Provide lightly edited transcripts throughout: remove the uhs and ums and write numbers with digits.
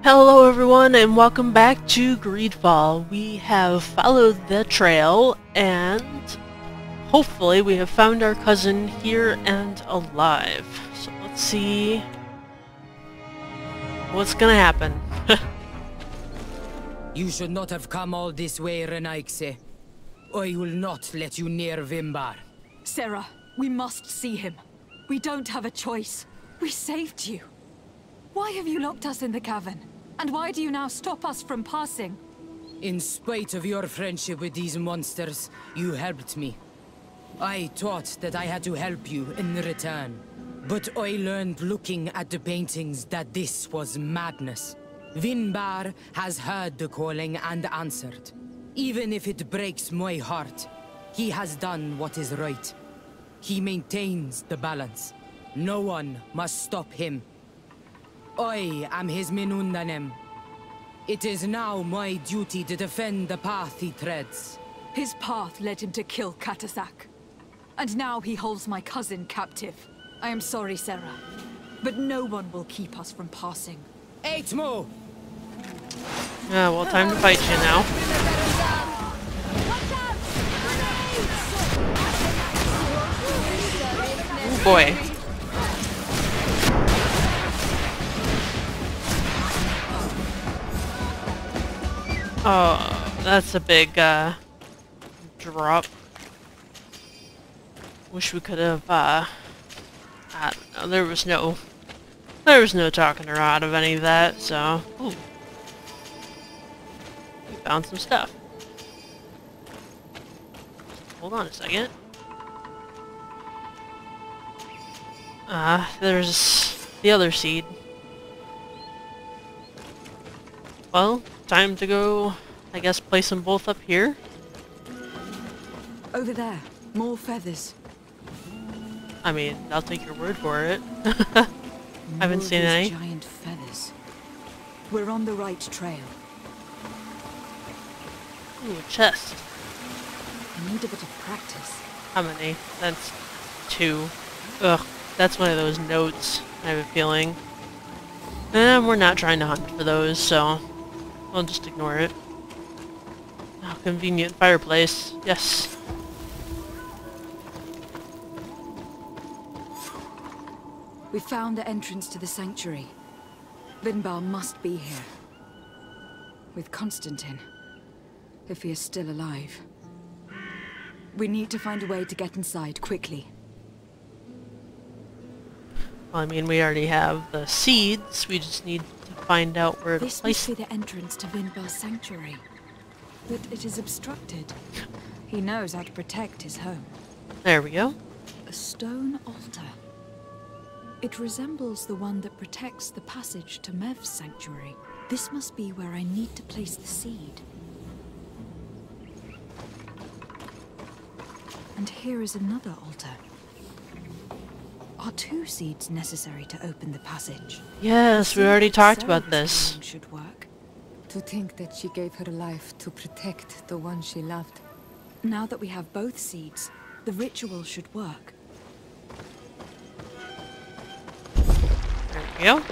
Hello everyone and welcome back to GreedFall. We have followed the trail and hopefully we have found our cousin here and alive. So let's see what's gonna happen. You should not have come all this way, Renaikse. I will not let you near Vimbar. Sarah, we must see him. We don't have a choice. We saved you. Why have you locked us in the cavern? And why do you now stop us from passing? In spite of your friendship with these monsters, you helped me. I thought that I had to help you in return. But I learned looking at the paintings that this was madness. Vimbar has heard the calling and answered. Even if it breaks my heart, he has done what is right. He maintains the balance. No one must stop him. I am his Minundanem. It is now my duty to defend the path he treads. His path led him to kill Katasak. And now he holds my cousin captive. I am sorry, Sarah, but no one will keep us from passing. Eitmo! Yeah, well, time to fight you now. Oh boy. Oh, that's a big drop. Wish we could have I don't know, there was no talking her out of any of that, so ooh. We found some stuff. Hold on a second. There's the other seed. Well, time to go, I guess, place them both up here. Over there, more feathers. I mean, I'll take your word for it. I haven't seen any. Giant feathers. We're on the right trail. Ooh, a chest. I need a bit of practice. How many? That's 2. Ugh, that's one of those notes, I have a feeling. And we're not trying to hunt for those, so I'll just ignore it. Oh, convenient fireplace. Yes. We found the entrance to the sanctuary. Vimbar must be here. With Constantine. If he is still alive. We need to find a way to get inside quickly. Well, I mean, we already have the seeds. We just need to find out where to This place must be the entrance to Vimbar's sanctuary. But it is obstructed. He knows how to protect his home. There we go. A stone altar. It resembles the one that protects the passage to Mev's sanctuary. This must be where I need to place the seed. And here is another altar. Are 2 seeds necessary to open the passage? Yes, we already talked about this. Should work. To think that she gave her life to protect the one she loved. Now that we have both seeds, the ritual should work. There we go.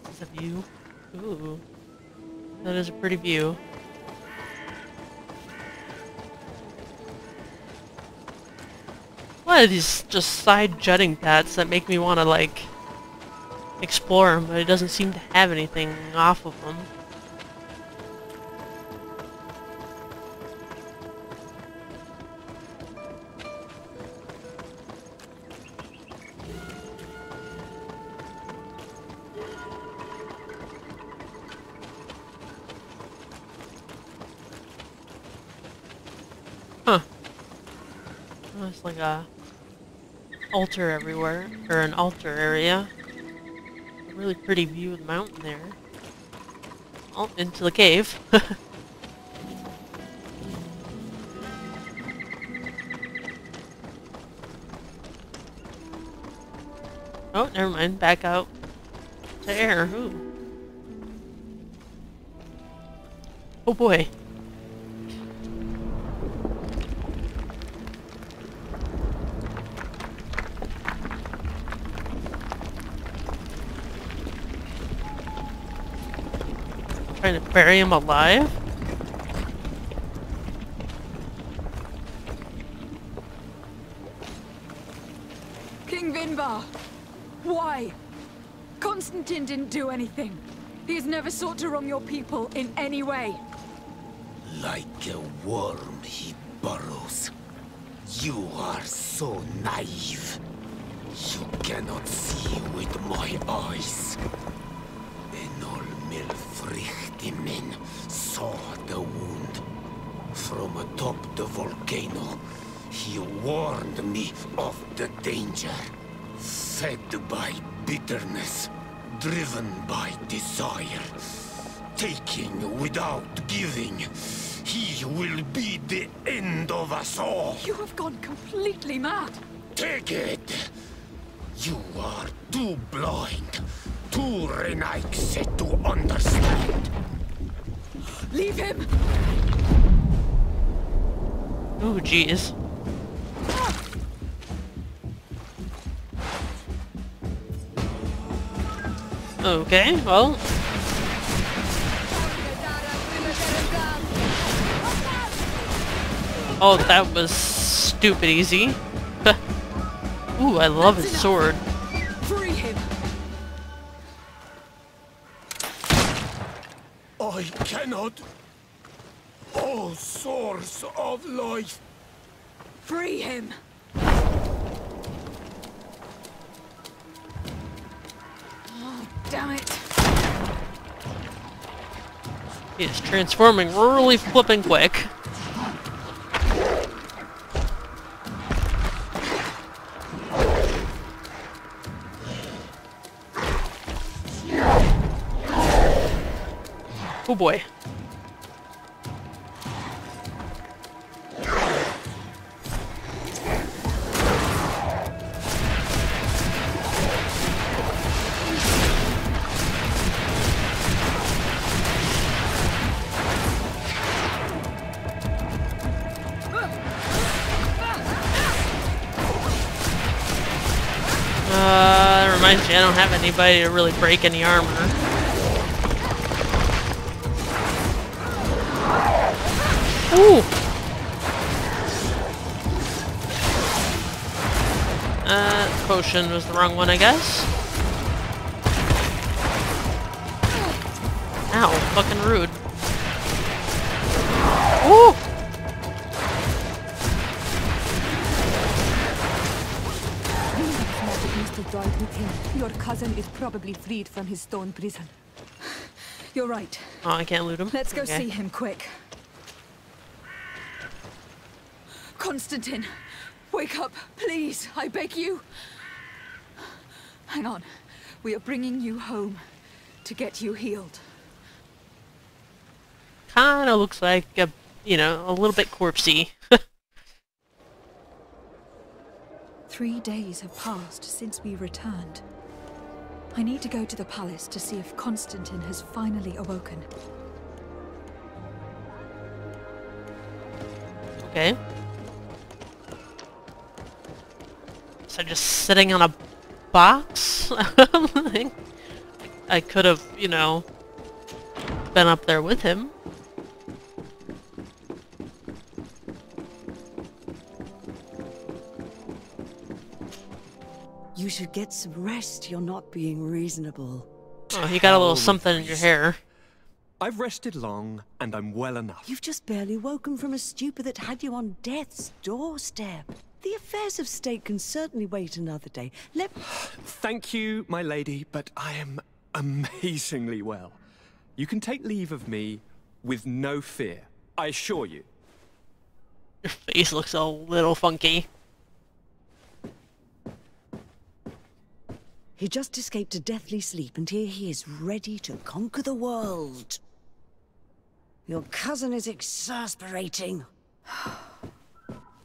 This is a view. Ooh. That is a pretty view. What are these just side jutting paths that make me want to, like, explore them, but it doesn't seem to have anything off of them. Huh. Oh, it's like a altar everywhere, or an altar area. A really pretty view of the mountain there. Oh, into the cave. Oh, never mind. Back out to air. Ooh. Oh boy. Trying to bury him alive? King Vinbar! Why? Constantine didn't do anything. He has never sought to wrong your people in any way. Like a worm he burrows. You are so naive. You cannot see with my eyes. Enol Milfrichtimin saw the wound. From atop the volcano, he warned me of the danger. Fed by bitterness, driven by desire, taking without giving, he will be the end of us all. You have gone completely mad. Take it! You are too blind, too renaixed to understand. Leave him! Ooh, jeez. Okay, well. Oh, that was stupid easy. Ooh, I love his sword. Free him! I cannot. O source of life. Free him! Oh, damn it. He is transforming really flipping quick. Oh boy. That reminds me, I don't have anybody to really break any armor. Ooh! Potion was the wrong one, I guess. Ow, fucking rude. Ooh! Died with him. Your cousin is probably freed from his stone prison. You're right. Oh, I can't loot him. Let's go Okay. see him quick. Constantine, wake up, please, I beg you. Hang on. We are bringing you home to get you healed. Kinda looks like a, you know, a little bit corpsey. 3 days have passed since we returned. I need to go to the palace to see if Constantine has finally awoken. Okay. So just sitting on a box? I could have, you know, been up there with him. You should get some rest. You're not being reasonable. Oh, you got a little something in your hair. I've rested long, and I'm well enough. You've just barely woken from a stupor that had you on death's doorstep. The affairs of state can certainly wait another day. Thank you, my lady, but I am amazingly well. You can take leave of me with no fear, I assure you. Your face looks a little funky. He just escaped a deathly sleep, and here he is, ready to conquer the world. Your cousin is exasperating.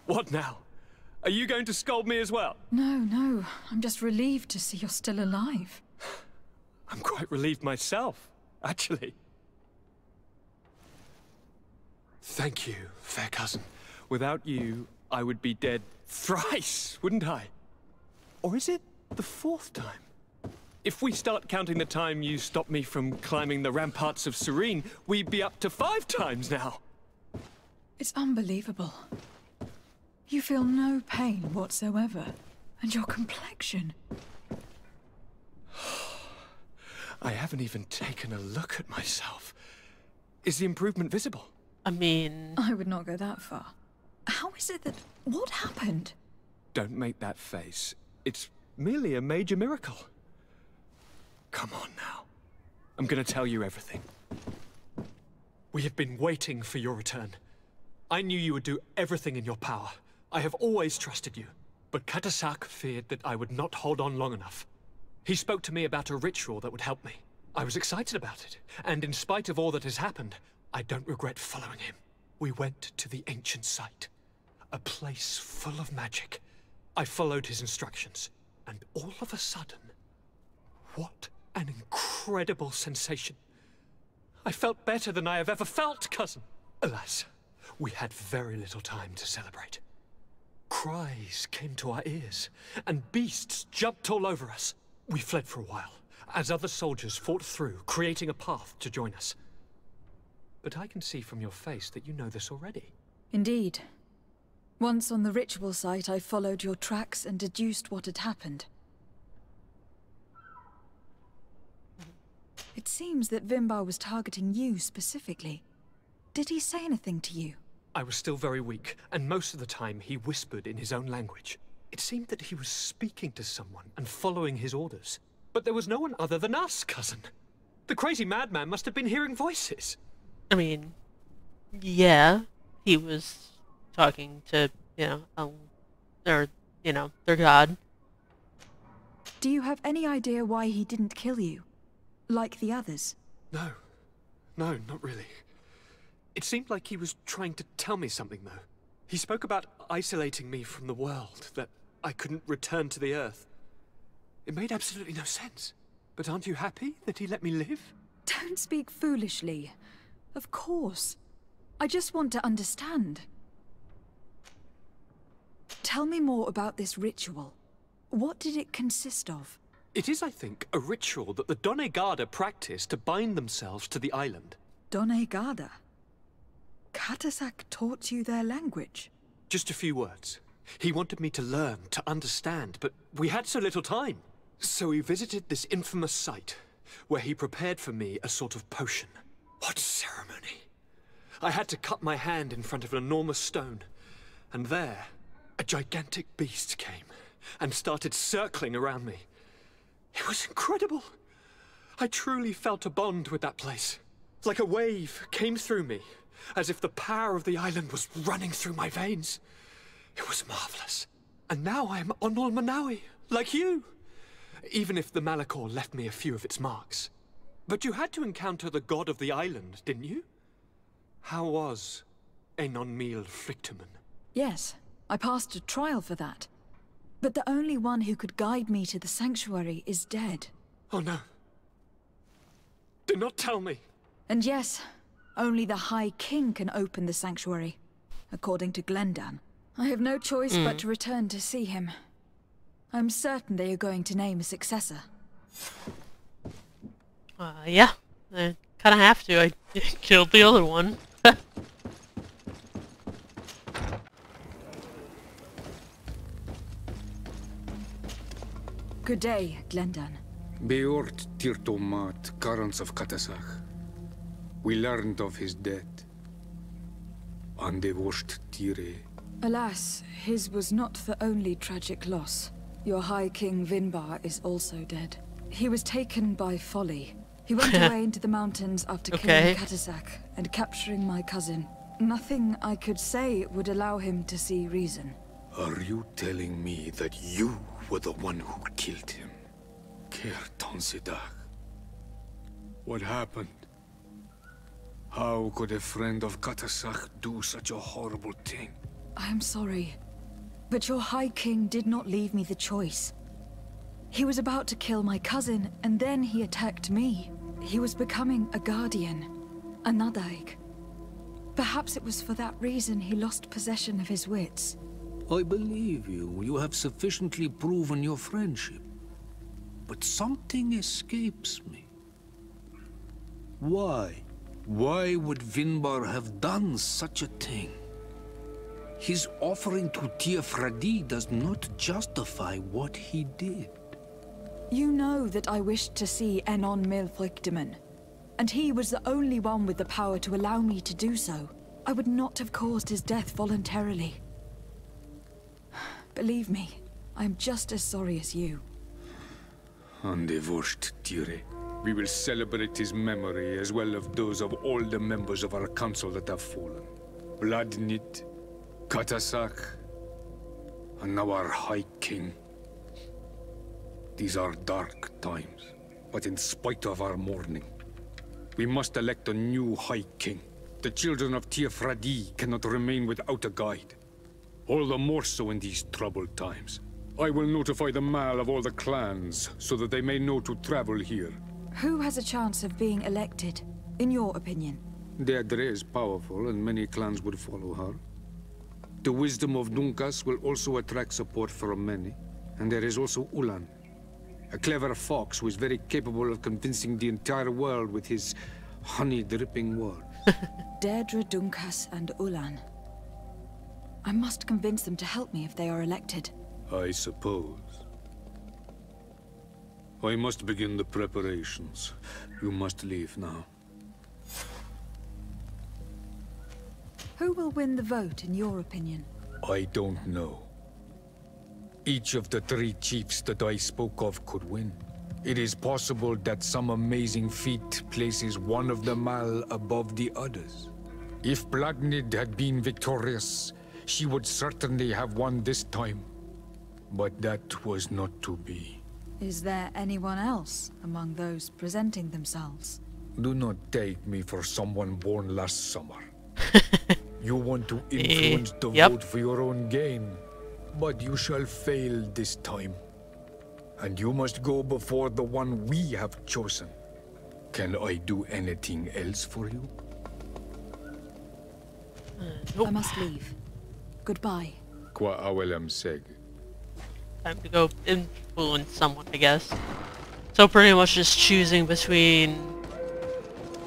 What now? Are you going to scold me as well? No. I'm just relieved to see you're still alive. I'm quite relieved myself, actually. Thank you, fair cousin. Without you, I would be dead thrice, wouldn't I? Or is it the 4th time? If we start counting the time you stopped me from climbing the ramparts of Serene, we'd be up to 5 times now. It's unbelievable. You feel no pain whatsoever. And your complexion. I haven't even taken a look at myself. Is the improvement visible? I mean... I would not go that far. How is it that... What happened? Don't make that face. It's merely a major miracle. Come on now. I'm gonna tell you everything. We have been waiting for your return. I knew you would do everything in your power. I have always trusted you. But Katasak feared that I would not hold on long enough. He spoke to me about a ritual that would help me. I was excited about it, and in spite of all that has happened, I don't regret following him. We went to the ancient site, a place full of magic. I followed his instructions, and all of a sudden, what an incredible sensation. I felt better than I have ever felt, cousin. Alas, we had very little time to celebrate. Cries came to our ears, and beasts jumped all over us. We fled for a while, as other soldiers fought through, creating a path to join us. But I can see from your face that you know this already. Indeed. Once on the ritual site, I followed your tracks and deduced what had happened. It seems that Vimbar was targeting you specifically. Did he say anything to you? I was still very weak, and most of the time he whispered in his own language. It seemed that he was speaking to someone and following his orders. But there was no one other than us, cousin. The crazy madman must have been hearing voices. I mean, yeah, he was talking to, their god. Do you have any idea why he didn't kill you? Like the others? No, not really. It seemed like he was trying to tell me something, though. He spoke about isolating me from the world, that I couldn't return to the Earth. It made absolutely no sense. But aren't you happy that he let me live? Don't speak foolishly. Of course. I just want to understand. Tell me more about this ritual. What did it consist of? It is, I think, a ritual that the Donegada practice to bind themselves to the island. Donegada? Katasak taught you their language? Just a few words. He wanted me to learn, to understand, but we had so little time. So we visited this infamous site, where he prepared for me a sort of potion. What ceremony! I had to cut my hand in front of an enormous stone, and there, a gigantic beast came, and started circling around me. It was incredible! I truly felt a bond with that place. Like a wave came through me, as if the power of the island was running through my veins. It was marvelous. And now I am Onol Manawi, like you. Even if the Malachor left me a few of its marks. But you had to encounter the god of the island, didn't you? How was Enon Mil Frictamen? Yes, I passed a trial for that. But the only one who could guide me to the sanctuary is dead. Oh no. Do not tell me. And yes, only the High King can open the sanctuary, according to Glendan. I have no choice but to return to see him. I'm certain they are going to name a successor. Yeah. I kinda have to. I killed the other one. Good day, Glendan. Beort Tirtomat, Karans of Katasak. We learned of his death. Andevosht Tire. Alas, his was not the only tragic loss. Your High King Vinbar is also dead. He was taken by folly. He went away into the mountains after killing Katasak and capturing my cousin. Nothing I could say would allow him to see reason. Are you telling me that you were the one who killed him? Kerton Sidak. What happened? How could a friend of Katasak do such a horrible thing? I am sorry. But your High King did not leave me the choice. He was about to kill my cousin, and then he attacked me. He was becoming a guardian, a Nadaig. Perhaps it was for that reason he lost possession of his wits. I believe you. You have sufficiently proven your friendship. But something escapes me. Why? Why would Vinbar have done such a thing? His offering to Tiafradi does not justify what he did. You know that I wished to see Enon Milfrictiman, and he was the only one with the power to allow me to do so. I would not have caused his death voluntarily. Believe me, I am just as sorry as you. Andevosht Tire. We will celebrate his memory as well as those of all the members of our council that have fallen. Vladnit, Katasak, and now our High King. These are dark times, but in spite of our mourning, we must elect a new High King. The children of Tiafradi cannot remain without a guide. All the more so in these troubled times. I will notify the Mal of all the clans, so that they may know to travel here. Who has a chance of being elected, in your opinion? Deirdre is powerful, and many clans would follow her. The wisdom of Dunkas will also attract support from many. And there is also Ulan, a clever fox who is very capable of convincing the entire world with his honey-dripping words. Deirdre, Dunkas, and Ulan. I must convince them to help me if they are elected. I suppose. I must begin the preparations. You must leave now. Who will win the vote, in your opinion? I don't know. Each of the 3 chiefs that I spoke of could win. It is possible that some amazing feat places one of the Mal above the others. If Blagnid had been victorious, she would certainly have won this time. But that was not to be. Is there anyone else among those presenting themselves? Do not take me for someone born last summer. You want to influence the vote for your own gain, but you shall fail this time. And you must go before the one we have chosen. Can I do anything else for you? I must leave. Goodbye. Qua awelem seg. Time to go influence someone, I guess. So pretty much just choosing between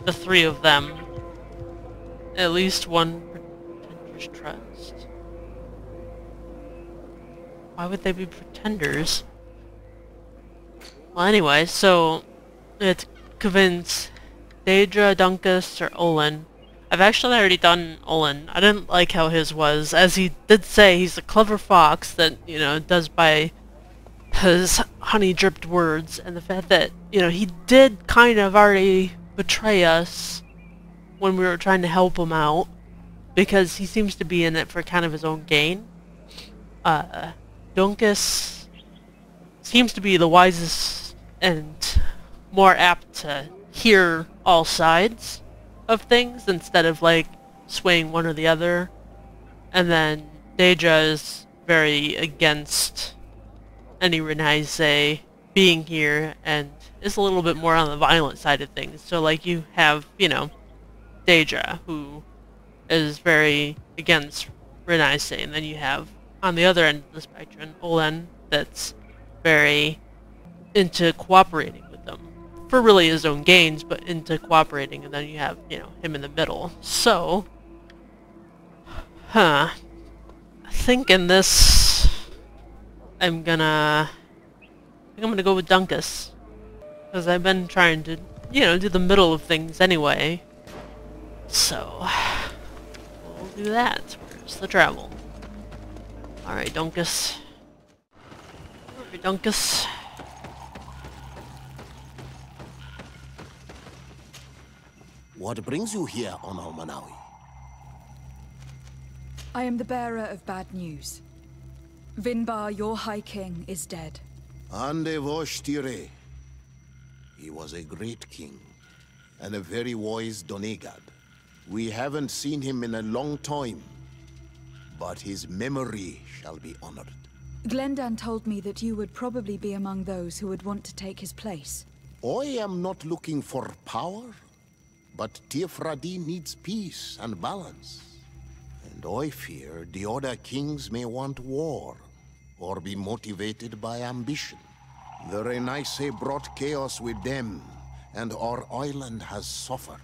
the 3 of them. At least one pretender's trust. Why would they be pretenders? Well, anyway, so it's convince Daedra, Dunkus, or Olin. I've actually already done Olin. I didn't like how his was, as he did say he's a clever fox that, you know, does by his honey-dripped words, and the fact that, you know, he did kind of already betray us when we were trying to help him out, because he seems to be in it for kind of his own gain. Dunkus seems to be the wisest and more apt to hear all sides of things instead of like swaying one or the other. And then Daedra is very against any Renaise being here and is a little bit more on the violent side of things. So like you have, you know, Daedra, who is very against Renaise, and then you have on the other end of the spectrum Olen, that's very into cooperating with them for really his own gains, but into cooperating, and then you have, you know, him in the middle. So, I think in this, I'm gonna go with Dunkus, because I've been trying to, you know, do the middle of things anyway. So, we'll do that. Where's the travel? Alright, Dunkus. Alright, Dunkus. What brings you here, Ono Manawi? I am the bearer of bad news. Vinbar, your High King, is dead. Ande Voshtire. He was a great king, and a very wise Donegad. We haven't seen him in a long time, but his memory shall be honored. Glendan told me that you would probably be among those who would want to take his place. I am not looking for power, but Tifradi needs peace and balance. And I fear the other kings may want war, or be motivated by ambition. The Renaisse brought chaos with them, and our island has suffered.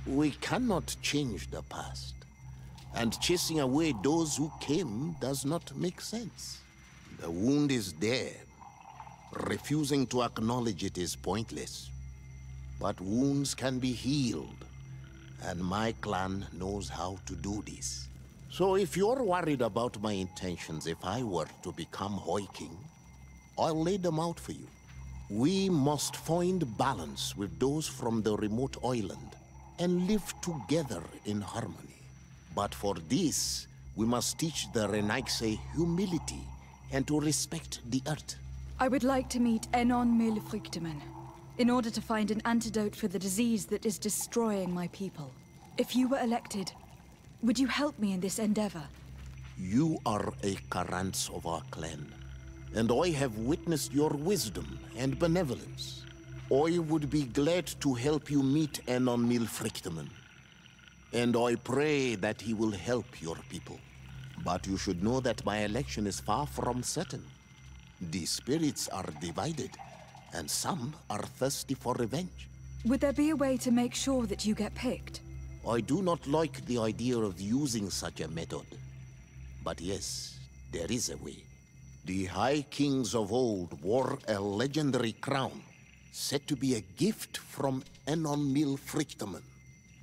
We cannot change the past, and chasing away those who came does not make sense. The wound is there. Refusing to acknowledge it is pointless. But wounds can be healed, and my clan knows how to do this. So if you're worried about my intentions if I were to become High King, I'll lay them out for you. We must find balance with those from the remote island and live together in harmony. But for this, we must teach the Renaisse humility and to respect the earth. I would like to meet Enon Milfrichteman in order to find an antidote for the disease that is destroying my people. If you were elected, would you help me in this endeavor? You are a Karants of our clan, and I have witnessed your wisdom and benevolence. I would be glad to help you meet Enon Milfrichteman, and I pray that he will help your people. But you should know that my election is far from certain. The spirits are divided, and some are thirsty for revenge. Would there be a way to make sure that you get picked? I do not like the idea of using such a method. But yes, there is a way. The High Kings of old wore a legendary crown, said to be a gift from Enon Milfrichteman.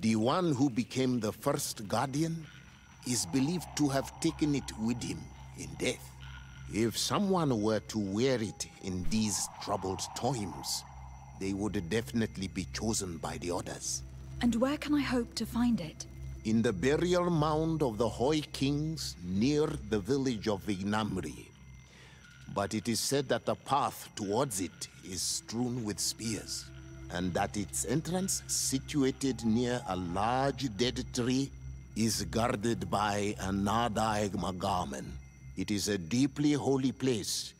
The one who became the first Guardian is believed to have taken it with him in death. If someone were to wear it in these troubled times, they would definitely be chosen by the others. And where can I hope to find it? In the burial mound of the High Kings near the village of Vignamri. But it is said that the path towards it is strewn with spears, and that its entrance, situated near a large dead tree, is guarded by a Nadaig Magaman. It is a deeply holy place,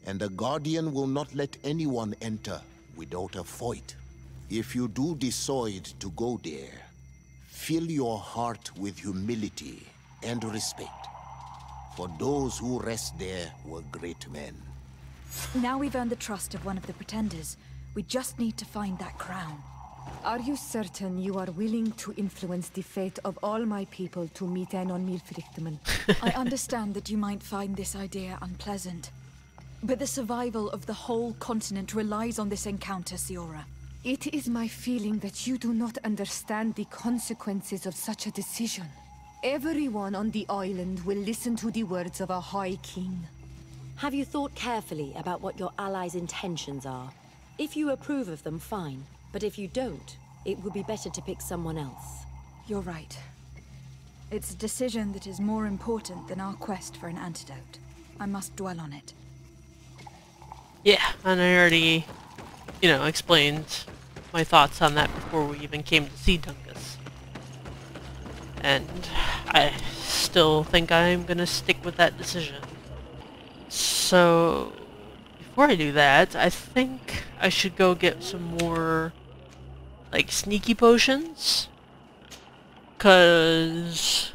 and the Guardian will not let anyone enter without a fight. If you do decide to go there, fill your heart with humility and respect, for those who rest there were great men. Now we've earned the trust of one of the pretenders. We just need to find that crown. Are you certain you are willing to influence the fate of all my people to meet Enon Milfrichteman? I understand that you might find this idea unpleasant, but the survival of the whole continent relies on this encounter, Siora. It is my feeling that you do not understand the consequences of such a decision. Everyone on the island will listen to the words of a High King. Have you thought carefully about what your allies' intentions are? If you approve of them, fine. But if you don't, it would be better to pick someone else. You're right. It's a decision that is more important than our quest for an antidote. I must dwell on it. Yeah, and I already, explained my thoughts on that before we even came to see Dungus. And I still think I'm gonna stick with that decision. So, before I do that, I think I should go get some more, sneaky potions. 'Cause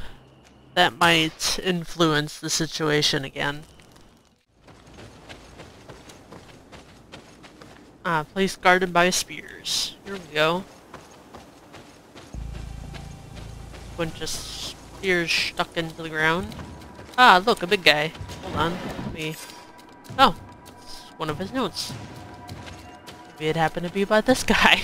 that might influence the situation again. Place guarded by spears. Here we go. Bunch of spears stuck into the ground. Ah, look, a big guy. Hold on. Let me... Oh, it's one of his notes. Maybe it happened to be about this guy.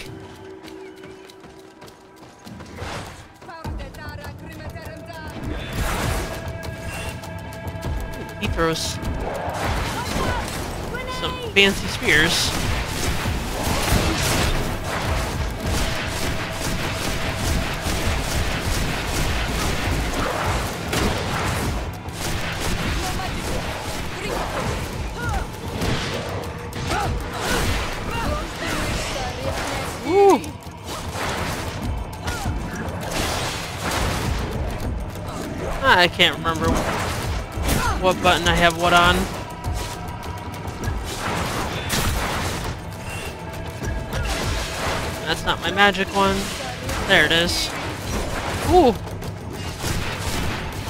He throws some fancy spears. Woo! I can't remember what button I have what on. That's not my magic one. There it is. Ooh!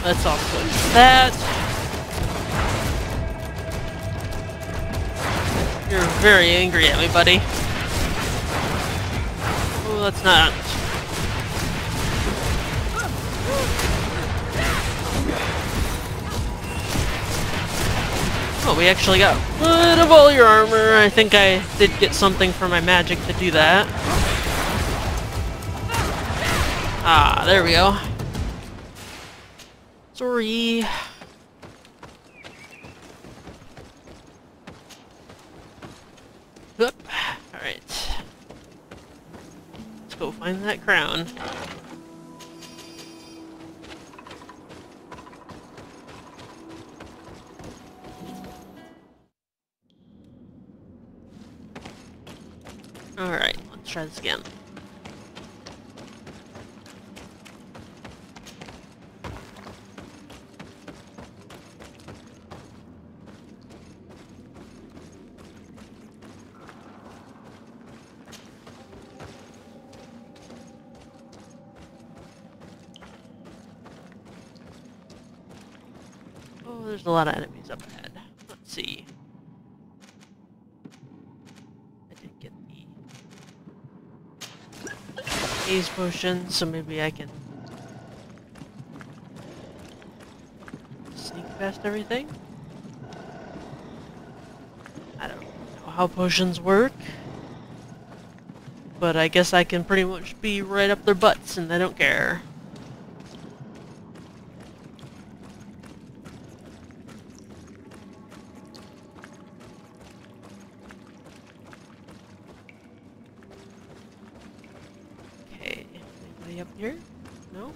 Let's also use that. You're very angry at me, buddy. Oh, that's not. Oh, we actually got rid of all your armor. I think I did get something for my magic to do that. Ah, there we go. Sorry. Oop. Alright. Let's go find that crown. Alright, let's try this again. Oh, there's a lot of enemies up ahead. Let's see. I did get the haze potion, so maybe I can sneak past everything. I don't know how potions work, but I guess I can pretty much be right up their butts and they don't care. Up here? No?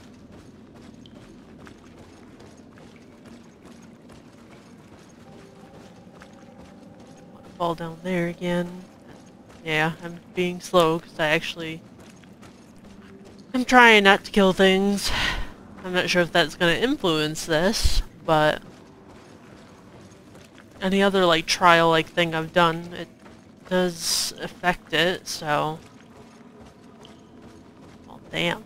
Don't want to fall down there again. Yeah, I'm being slow because I'm trying not to kill things. I'm not sure if that's going to influence this, but any other like trial-like thing I've done, it does affect it, so... Well, damn.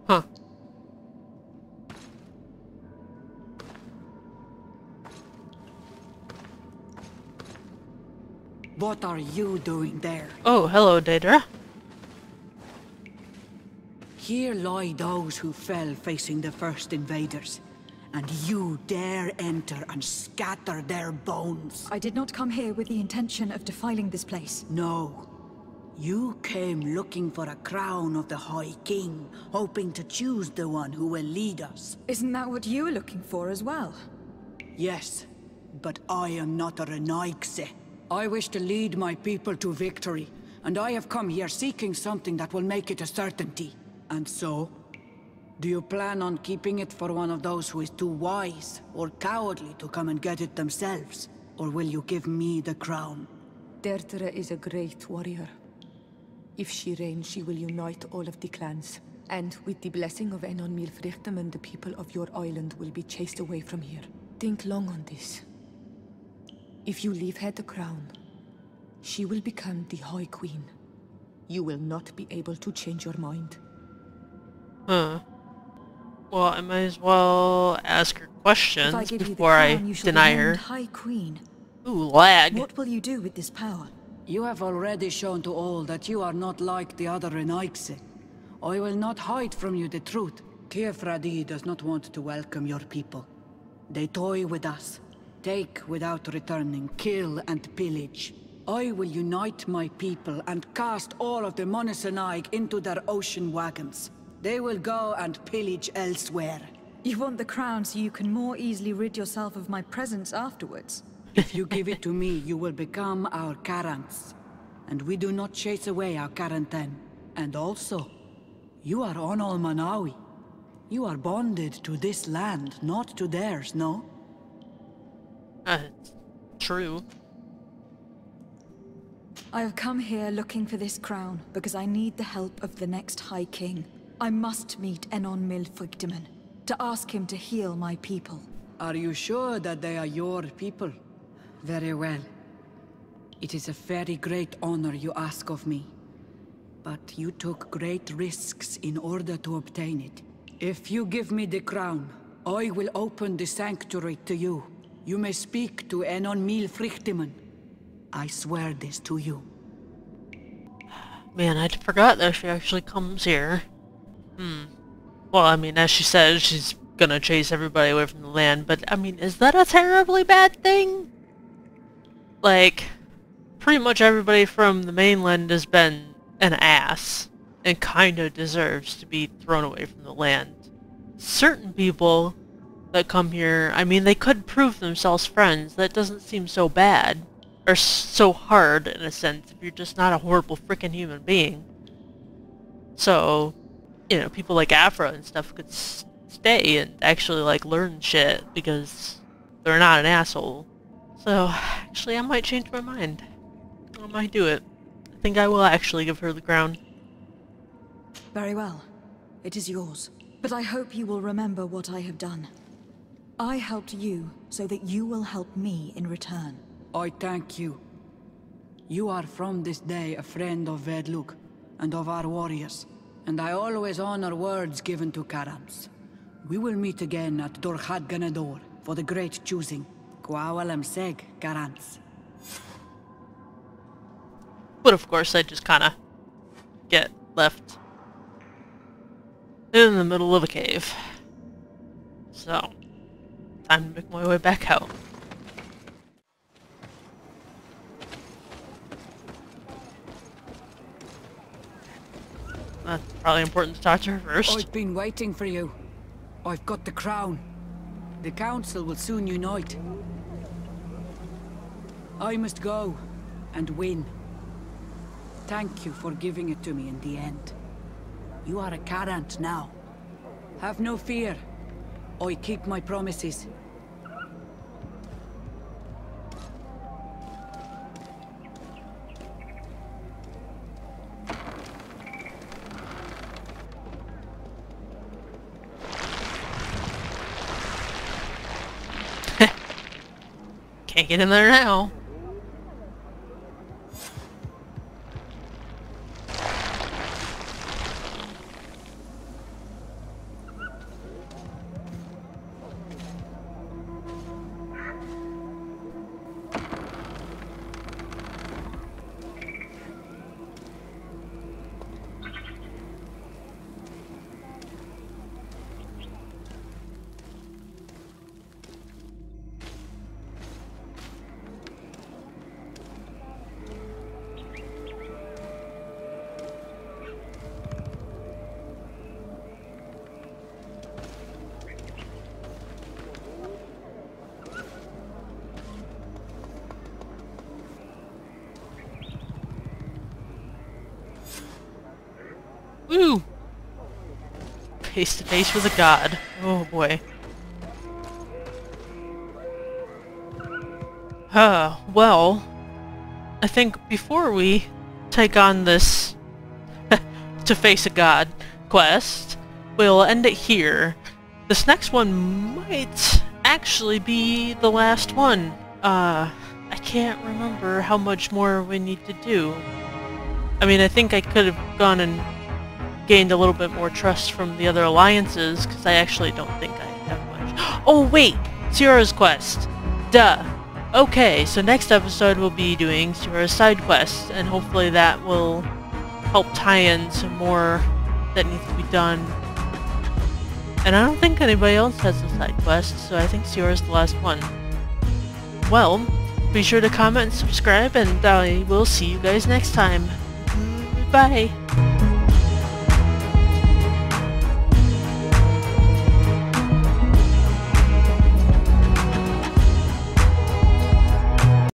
Huh. What are you doing there? Oh, hello, Daedra. Here lie those who fell facing the first invaders. And you dare enter and scatter their bones. I did not come here with the intention of defiling this place. No. You came looking for a crown of the High King, hoping to choose the one who will lead us. Isn't that what you were looking for as well? Yes, but I am not a Renaigse. I wish to lead my people to victory, and I have come here seeking something that will make it a certainty. And so, do you plan on keeping it for one of those who is too wise or cowardly to come and get it themselves? Or will you give me the crown? Deirdre is a great warrior. If she reigns, she will unite all of the clans. And with the blessing of Enon Milfrichtem, the people of your island will be chased away from here. Think long on this. If you leave her the crown, she will become the High Queen. You will not be able to change your mind. Huh. Well, I might as well ask her questions If I give you the before I crown, you shall deny be her. named High Queen. Ooh, lag. What will you do with this power? You have already shown to all that you are not like the other Renaigse. I will not hide from you the truth. Teofradi does not want to welcome your people. They toy with us, take without returning, kill and pillage. I will unite my people and cast all of the Monesenaig into their ocean wagons. They will go and pillage elsewhere. You want the crown so you can more easily rid yourself of my presence afterwards. If you give it to me, you will become our Karants. and we do not chase away our quarantine. And also, you are on Manawi. You are bonded to this land, not to theirs, no? True. I have come here looking for this crown because I need the help of the next High King. I must meet Enon Milfrictiman to ask him to heal my people. Are you sure that they are your people? Very well. It is a very great honor you ask of me. But you took great risks in order to obtain it. If you give me the crown, I will open the sanctuary to you. You may speak to Enon Milfrictiman. I swear this to you. Man, I forgot that she actually comes here. Well, I mean, as she says, she's gonna chase everybody away from the land, but, I mean, is that a terribly bad thing? Like, pretty much everybody from the mainland has been an ass, and kinda deserves to be thrown away from the land. Certain people that come here, I mean, they could prove themselves friends. That doesn't seem so bad. Or so hard, in a sense, if you're just not a horrible freaking human being. So, you know, people like Afra and stuff could stay and actually, like, learn shit because they're not an asshole. So, actually, I might change my mind. I might do it. I think I will actually give her the crown. Very well. It is yours. But I hope you will remember what I have done. I helped you so that you will help me in return. I thank you. You are from this day a friend of Vedluk and of our warriors, and I always honor words given to Karams. We will meet again at Dorkhad Ganador for the great choosing. Kwawalam Seg, Karams. But of course I just kinda get left in the middle of a cave. So, time to make my way back out. That's probably important to talk to her first. I've been waiting for you. I've got the crown. The council will soon unite. I must go and win. Thank you for giving it to me in the end. You are a Karant now. Have no fear. I keep my promises. Can't get in there now. Woo! Face to face with a god. Oh boy. Well, I think before we take on this to face a god quest, we'll end it here. This next one might actually be the last one. I can't remember how much more we need to do. I mean, I think I could have gone and gained a little bit more trust from the other alliances, because I actually don't think I have much. Oh wait! Sierra's quest! Duh! Okay, so next episode we'll be doing Sierra's side quest, and hopefully that will help tie in some more that needs to be done. And I don't think anybody else has a side quest, so I think Sierra's the last one. Well, be sure to comment and subscribe, and I will see you guys next time. Bye!